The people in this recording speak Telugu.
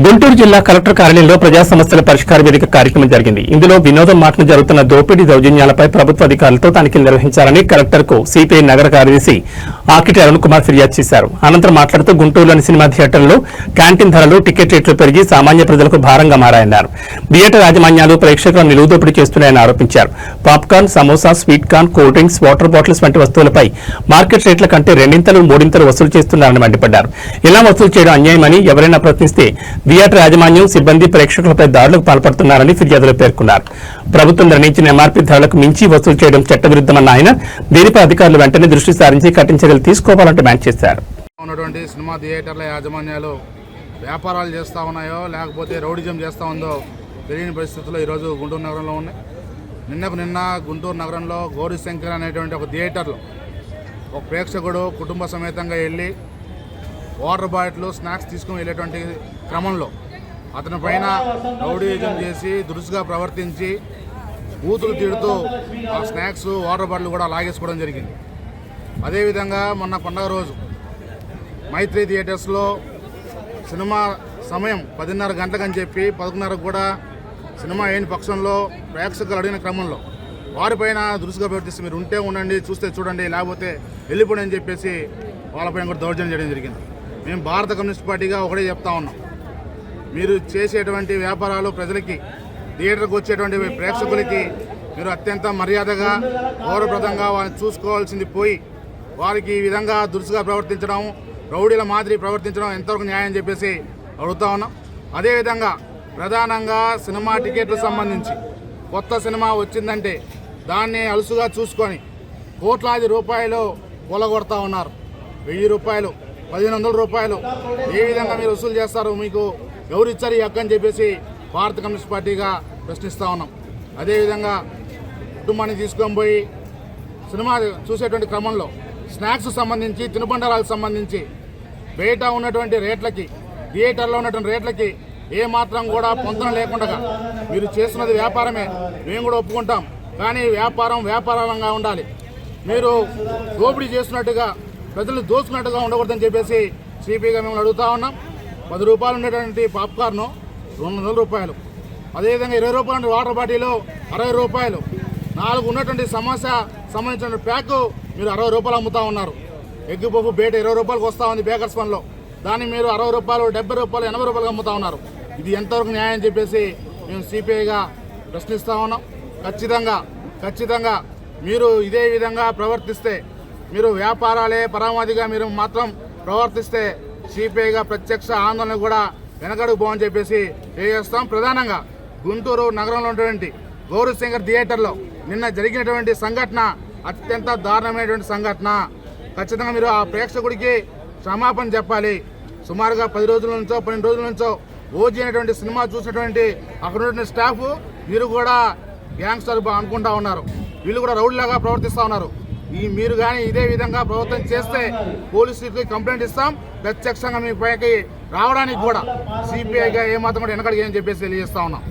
గుంటూరు జిల్లా కలెక్టర్ కార్యాలయంలో ప్రజా సమస్యల పరిష్కార వేదిక కార్యక్రమం జరిగింది. ఇందులో వినోదం మాటన జరుగుతున్న దోపిడీ దౌర్జన్యాలపై ప్రభుత్వ అధికారులతో తనిఖీలు నిర్వహించాలని కలెక్టర్ కు సిపిఐ నగర కార్యదర్శి ఆకిటి అరుణ్ కుమార్ ఫిర్యాదు చేశారు. అనంతరం మాట్లాడుతూ గుంటూరులోని సినిమా థియేటర్లలో క్యాంటీన్ ధరలు, టికెట్ రేట్లు పెరిగి సామాన్య ప్రజలకు భారంగా మారాయన్నారు. థియేటర్ యాజమాన్యాలు ప్రేక్షకులను నిలువు దోపిడీ చేస్తున్నాయని ఆరోపించారు. Popcorn, samosa, sweet corn, cool drinks, water bottles వంటి వస్తువులపై మార్కెట్ రేట్ల కంటే రెండింతలు, మూడింతలు వసూలు చేస్తున్నారని మండిపడ్డారు. ఇలా వసూలు చేయడం అన్యాయమని, ఎవరైనా ప్రశ్నిస్తే థియేటర్ యాజమాన్యం, సిబ్బంది ప్రేక్షకులపై దాడులకు పాల్పడుతున్నారని ఫిర్యాదులో పేర్కొన్నారు. ప్రభుత్వం నిర్ణయించిన ఎంఆర్పీ ధరలకు మించి వసూలు చేయడం చట్టవిరుద్ధమన్న ఆయన దీనిపై అధికారులు వెంటనే దృష్టి సారించి కఠిన చర్యలు తీసుకోవాలని డిమాండ్ చేశారు. ఉన్నటువంటి సినిమా థియేటర్ల యాజమాన్యాలు వ్యాపారాలు చేస్తూ ఉన్నాయో లేకపోతే రౌడిజం చేస్తూ ఉందో తెలియని పరిస్థితుల్లో ఈరోజు గుంటూరు నగరంలో ఉన్నాయి. నిన్న గుంటూరు నగరంలో గౌరీశంకర్ అనేటువంటి ఒక థియేటర్లో ఒక ప్రేక్షకుడు కుటుంబ సమేతంగా వెళ్ళి వాటర్ బాటిల్, స్నాక్స్ తీసుకుని వెళ్ళేటువంటి క్రమంలో అతని పైన రౌడీజం చేసి దురుసుగా ప్రవర్తించి బూతులు తీడుతూ ఆ స్నాక్స్, వాటర్ బాటిల్ కూడా లాగేసుకోవడం జరిగింది. అదేవిధంగా మొన్న పండుగ రోజు మైత్రి థియేటర్స్లో సినిమా సమయం 10:30 గంటలకని చెప్పి 11:30 కూడా సినిమా అయిన పక్షంలో ప్రేక్షకులు అడిగిన క్రమంలో వారిపైన దురుసుగా ప్రవర్తిస్తే మీరు ఉంటే ఉండండి, చూస్తే చూడండి, లేకపోతే వెళ్ళిపోండి అని చెప్పేసి వాళ్ళపైన కూడా దౌర్జన్యం చేయడం జరిగింది. మేము భారత కమ్యూనిస్ట్ పార్టీగా ఒకటే చెప్తా ఉన్నాం, మీరు చేసేటువంటి వ్యాపారాలు ప్రజలకి, థియేటర్కి వచ్చేటువంటి ప్రేక్షకులకి మీరు అత్యంత మర్యాదగా, గౌరవప్రదంగా వారిని చూసుకోవాల్సింది పోయి వారికి ఈ విధంగా దురుసుగా ప్రవర్తించడం, రౌడీల మాదిరి ప్రవర్తించడం ఎంతవరకు న్యాయం చెప్పేసి అడుగుతా ఉన్నాం. అదేవిధంగా ప్రధానంగా సినిమా టికెట్లకు సంబంధించి కొత్త సినిమా వచ్చిందంటే దాన్ని అలుసుగా చూసుకొని కోట్లాది రూపాయలు కూలగొడతా ఉన్నారు. 1000 రూపాయలు, 1500 రూపాయలు ఏ విధంగా మీరు వసూలు చేస్తారు? మీకు ఎవరు ఇచ్చారు ఈ హక్కు అని చెప్పేసి భారత కమ్యూనిస్ట్ పార్టీగా ప్రశ్నిస్తూ ఉన్నాం. అదేవిధంగా కుటుంబాన్ని తీసుకొని పోయి సినిమా చూసేటువంటి క్రమంలో స్నాక్స్ సంబంధించి, తినుబండారాలకు సంబంధించి బయట ఉన్నటువంటి రేట్లకి, థియేటర్లో ఉన్నటువంటి రేట్లకి ఏమాత్రం కూడా పొంతన లేకుండా మీరు చేస్తున్నది వ్యాపారమే, మేము కూడా ఒప్పుకుంటాం. కానీ వ్యాపారంగా ఉండాలి. మీరు దోపిడీ చేస్తున్నట్టుగా, ప్రజలు దోచుకున్నట్టుగా ఉండకూడదని చెప్పేసి సిపిగా మేము అడుగుతా ఉన్నాం. 10 రూపాయలు ఉండేటువంటి పాప్కార్ను 200 రూపాయలు, అదేవిధంగా 20 రూపాయలు వాటర్ బాటిల్ 60 రూపాయలు, 4 ఉన్నటువంటి సమోసా సంబంధించిన ప్యాక్ మీరు 60 రూపాయలు అమ్ముతా ఉన్నారు. ఎగ్ పప్పు బయట 20 రూపాయలకు వస్తూ ఉంది బేకర్స్ పనిలో, దాన్ని మీరు 60 రూపాయలు, 70 రూపాయలు, 80 రూపాయలు అమ్ముతా ఉన్నారు. ఇది ఎంతవరకు న్యాయం అని చెప్పేసి మేము సిపిఐగా ప్రశ్నిస్తూ ఉన్నాం. ఖచ్చితంగా మీరు ఇదే విధంగా ప్రవర్తిస్తే, మీరు వ్యాపారాలే పరమావధిగా మీరు మాత్రం ప్రవర్తిస్తే సిపిఐగా ప్రత్యక్ష ఆందోళన కూడా వెనకడుగు పోవని చెప్పేసి తెలియజేస్తాం. ప్రధానంగా గుంటూరు నగరంలో ఉన్నటువంటి గౌరీశంకర్ థియేటర్లో నిన్న జరిగినటువంటి సంఘటన అత్యంత దారుణమైనటువంటి సంఘటన. ఖచ్చితంగా మీరు ఆ ప్రేక్షకుడికి క్షమాపణ చెప్పాలి. సుమారుగా 10 రోజుల నుంచో 12 రోజుల నుంచో ఓజీ అనేటువంటి సినిమా చూసినటువంటి అక్కడ ఉన్నటువంటి స్టాఫ్ మీరు కూడా గ్యాంగ్స్టర్ అనుకుంటా ఉన్నారు, వీళ్ళు కూడా రౌడీలాగా ప్రవర్తిస్తూ ఉన్నారు. మీరు కానీ ఇదే విధంగా ప్రభుత్వం చేస్తే పోలీసులకి కంప్లైంట్ ఇస్తాం. ప్రత్యక్షంగా మీ పైకి రావడానికి కూడా సిపిఐగా ఏమాత్రం కూడా వెనకడికి అని చెప్పేసి తెలియజేస్తా ఉన్నాం.